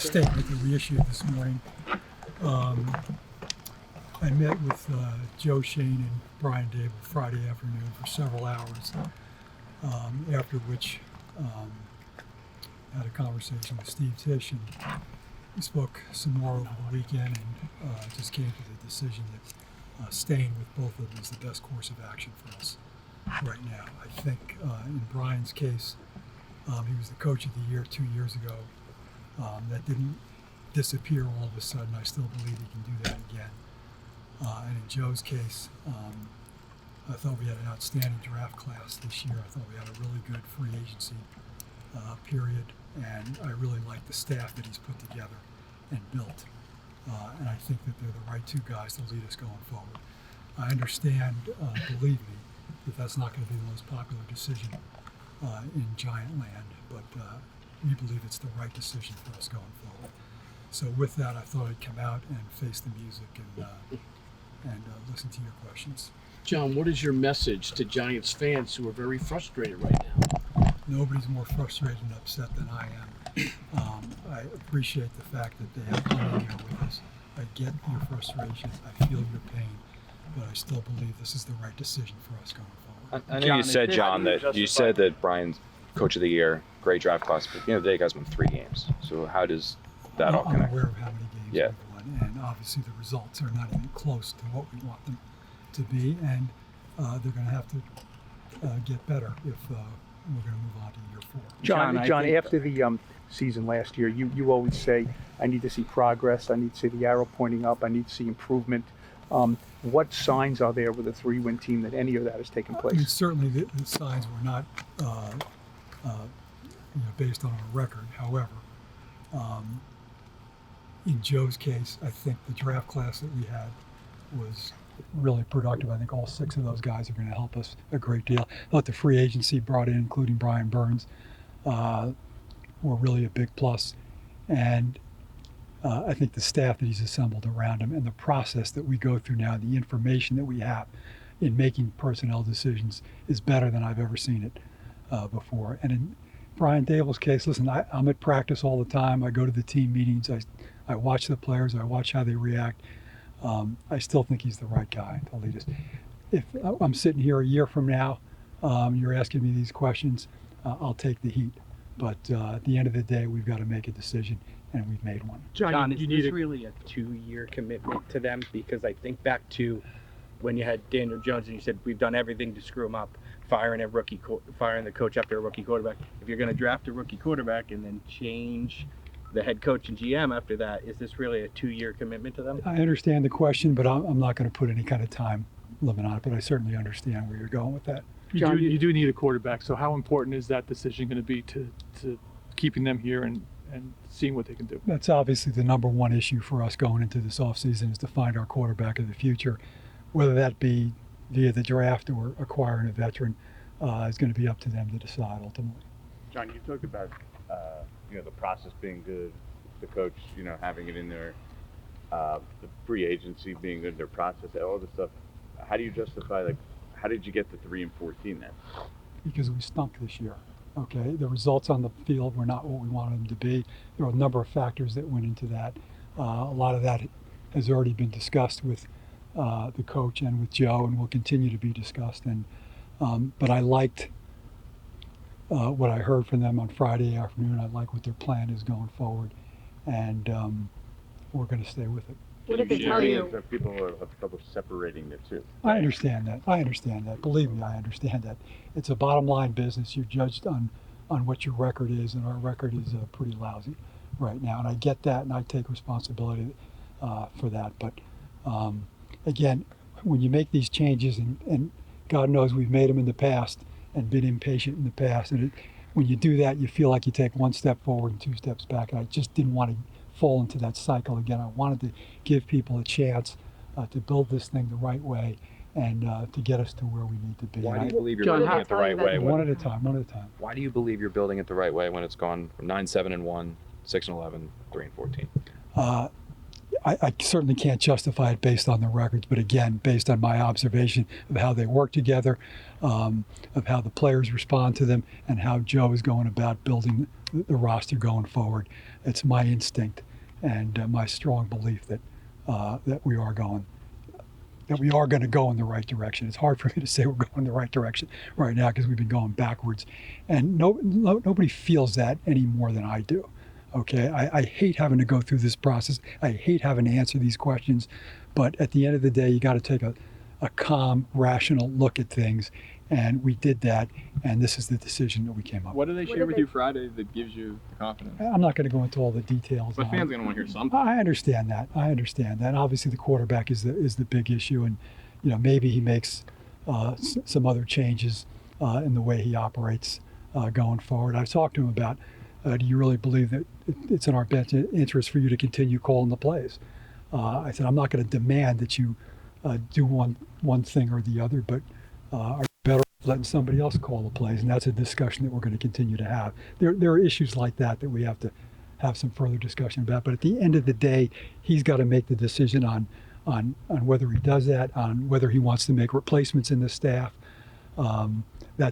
Statement that we issued this morning. I met with Joe Shane and Brian Dable Friday afternoon for several hours, after which had a conversation with Steve Tisch, and we spoke some more over the weekend and just came to the decision that staying with both of them is the best course of action for us right now. I think in Brian's case, he was the coach of the year 2 years ago. That didn't disappear all of a sudden. I still believe he can do that again. And in Joe's case, I thought we had an outstanding draft class this year. I thought we had a really good free agency period, and I really like the staff that he's put together and built. And I think that they're the right two guys to lead us going forward. I understand, believe me, that that's not going to be the most popular decision in Giant Land, but we believe it's the right decision for us going forward. So with that, I thought I'd come out and face the music and listen to your questions. John, what is your message to Giants fans who are very frustrated right now? Nobody's more frustrated and upset than I am. I appreciate the fact that they have come in here with us. I get your frustration. I feel your pain, but I still believe this is the right decision for us going forward. I know you said, John, that you said that Brian's coach of the year, great draft class, but at the end of the day, you guys won 3 games. So how does that all connect? I'm aware of how many games Yeah. we've won, and obviously the results are not even close to what we want them to be, and they're going to have to get better if we're going to move on to year 4. John, after the season last year, you always say, I need to see progress, I need to see the arrow pointing up, I need to see improvement. What signs are there with a 3-win team that any of that has taken I mean, place? certainly the signs were not based on a record. However, in Joe's case, I think the draft class that we had was really productive. I think all 6 of those guys are going to help us a great deal. I thought the free agency brought in, including Brian Burns, were really a big plus. And I think the staff that he's assembled around him and the process that we go through now, the information that we have in making personnel decisions is better than I've ever seen it before. And in Brian Dable's case, listen, I'm at practice all the time. I go to the team meetings. I watch the players. I watch how they react. I still think he's the right guy to lead us. If I'm sitting here a year from now, you're asking me these questions, I'll take the heat. But at the end of the day, we've got to make a decision, and we've made one. John, is this really a 2-year commitment to them? Because I think back to when you had Daniel Jones and you said, we've done everything to screw him up, firing the coach after a rookie quarterback. If you're going to draft a rookie quarterback and then change the head coach and GM after that, is this really a 2-year commitment to them? I understand the question, but I'm not going to put any kind of time limit on it, but I certainly understand where you're going with that. You do need a quarterback, so how important is that decision going to be to keeping them here and seeing what they can do? That's obviously the number one issue for us going into this offseason, is to find our quarterback of the future. Whether that be via the draft or acquiring a veteran is going to be up to them to decide ultimately. John, you talked about the process being good, the coach having it in there, the free agency being good, their process, all this stuff. How do you justify, how did you get to 3-14 then? Because we stunk this year. Okay, the results on the field were not what we wanted them to be. There were a number of factors that went into that. A lot of that has already been discussed with the coach and with Joe, and will continue to be discussed. And but I liked what I heard from them on Friday afternoon. I like what their plan is going forward, and we're going to stay with it. What did they tell you? That people have trouble separating the two. I understand that. Believe me, I understand that. It's a bottom line business. You're judged on what your record is, and our record is pretty lousy right now. And I get that, and I take responsibility for that. But again, when you make these changes, and God knows we've made them in the past and been impatient in the past, and when you do that, you feel like you take 1 step forward and 2 steps back. And I just didn't want to fall into that cycle again. I wanted to give people a chance to build this thing the right way and to get us to where we need to be. Why do you believe you're John, building it the right way? One at a time. Why do you believe you're building it the right way when it's gone from 9-7-1, 6-11, 3-14? I certainly can't justify it based on the records, but again, based on my observation of how they work together, of how the players respond to them, and how Joe is going about building the roster going forward, it's my instinct and my strong belief that that we are going to go in the right direction. It's hard for me to say we're going in the right direction right now because we've been going backwards, and nobody feels that any more than I do. Okay, I hate having to go through this process. I hate having to answer these questions, but at the end of the day, you got to take a calm, rational look at things, and we did that, and this is the decision that we came up with. What did they share with you Friday that gives you the confidence? I'm not going to go into all the details. But fans are going to want to hear something. I understand that. Obviously, the quarterback is the big issue, and maybe he makes some other changes in the way he operates going forward. I've talked to him about, do you really believe that it's in our best interest for you to continue calling the plays? I said, I'm not going to demand that you do one thing or the other, but are you better letting somebody else call the plays? And that's a discussion that we're going to continue to have. There are issues like that we have to have some further discussion about. But at the end of the day, he's got to make the decision on whether he does that, on whether he wants to make replacements in the staff.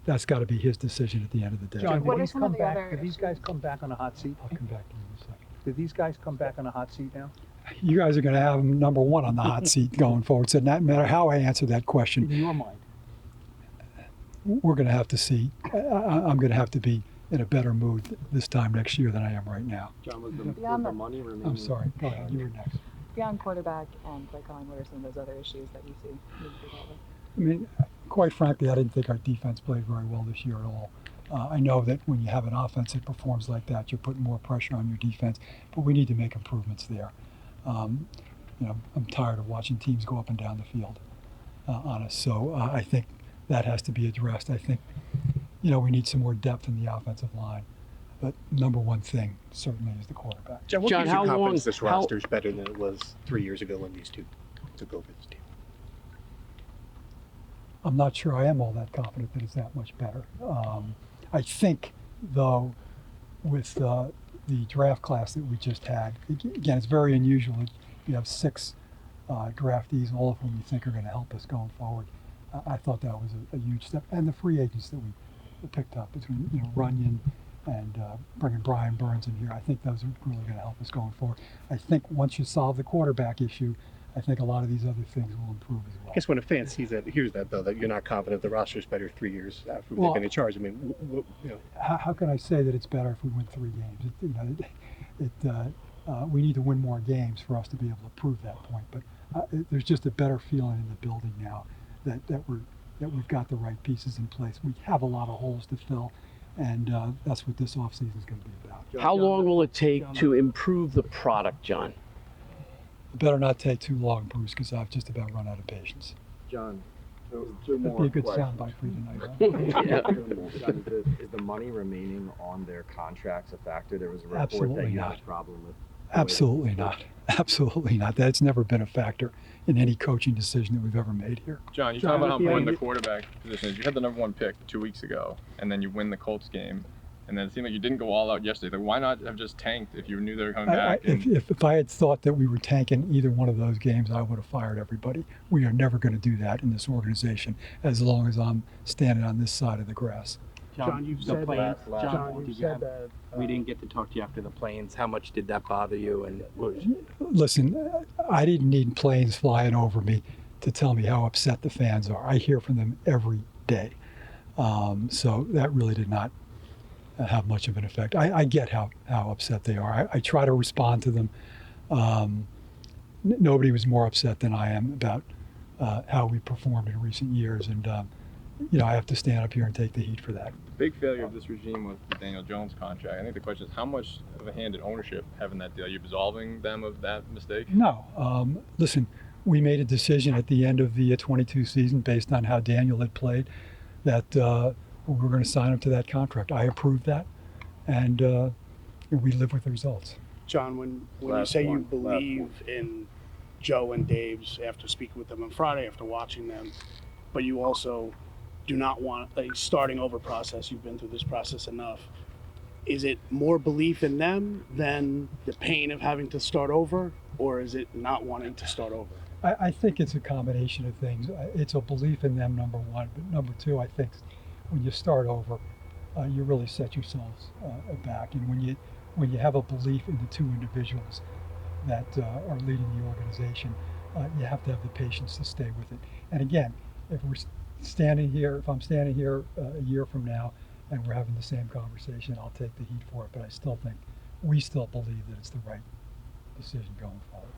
That's got to be his decision at the end of the day. John, What did are these some of come the back? other Did these guys come back on a hot seat? I'll come back to you in a second. Did these guys come back on a hot seat now? You guys are going to have him number one on the hot seat going forward. So no matter how I answer that question, In your mind? we're going to have to see. I'm going to have to be in a better mood this time next year than I am right now. John, was Beyond the- money remaining? I'm sorry. Go ahead. You were next. Beyond quarterback and play calling, what are some of those other issues that you see need to be dealt with? I mean, quite frankly, I didn't think our defense played very well this year at all. I know that when you have an offense that performs like that, you're putting more pressure on your defense, but we need to make improvements there. I'm tired of watching teams go up and down the field on us. So I think that has to be addressed. I think, we need some more depth in the offensive line. But number one thing certainly is the quarterback. John, what John, gives you how confidence long- this how- roster is better than it was 3 years ago when these two took over this team? I'm not sure I am all that confident that it's that much better. I think, though, with the draft class that we just had, again, it's very unusual. You have 6 draftees, all of whom you think are going to help us going forward. I thought that was a huge step. And the free agents that we picked up between Runyon and bringing Brian Burns in here, I think those are really going to help us going forward. I think once you solve the quarterback issue, I think a lot of these other things will improve as well. I guess when a fan hears that though, that you're not confident the roster is better 3 years after Well, they've been in charge. I mean, How can I say that it's better if we win 3 games? We need to win more games for us to be able to prove that point. But there's just a better feeling in the building now that we've got the right pieces in place. We have a lot of holes to fill, and that's what this offseason is going to be about. How long will it take to improve the product, John? It better not take too long, Bruce, because I've just about run out of patience. John, two That'd more be a good questions. soundbite for you tonight. Huh? Yeah. John, is the money remaining on their contracts a factor? There was a report Absolutely that you not. had a problem with. Absolutely not. Absolutely not. That's never been a factor in any coaching decision that we've ever made here. John, you John, talk about how at the important end- the quarterback position is. You had the number 1 pick 2 weeks ago, and then you win the Colts game, and then it seemed like you didn't go all out yesterday. Like, why not have just tanked if you knew they were coming back? If I had thought that we were tanking either one of those games, I would have fired everybody. We are never going to do that in this organization as long as I'm standing on this side of the grass. John, you've the said planes, that- John, you've did you said have, that, we didn't get to talk to you after the planes. How much did that bother you? And what was, Listen, I didn't need planes flying over me to tell me how upset the fans are. I hear from them every day. So that really did not have much of an effect. I get how upset they are. I try to respond to them. Nobody was more upset than I am about how we performed in recent years. And, I have to stand up here and take the heat for that. Big failure of this regime was the Daniel Jones contract. I think the question is, how much of a hand did ownership have in that deal? Are you absolving them of that mistake? No. Listen, we made a decision at the end of the 22 season based on how Daniel had played that we were going to sign him to that contract. I approved that, and we live with the results. John, when you Last say you one, believe in Joe and Dave's after speaking with them on Friday, after watching them, but you also do not want a starting over process, you've been through this process enough. Is it more belief in them than the pain of having to start over? or is it not wanting to start over? I think it's a combination of things. It's a belief in them, number one, but number two, I think when you start over, you really set yourselves back. And when you have a belief in the two individuals that are leading the organization, you have to have the patience to stay with it. And again, if I'm standing here a year from now and we're having the same conversation, I'll take the heat for it. But I still think we still believe that it's the right decision going forward.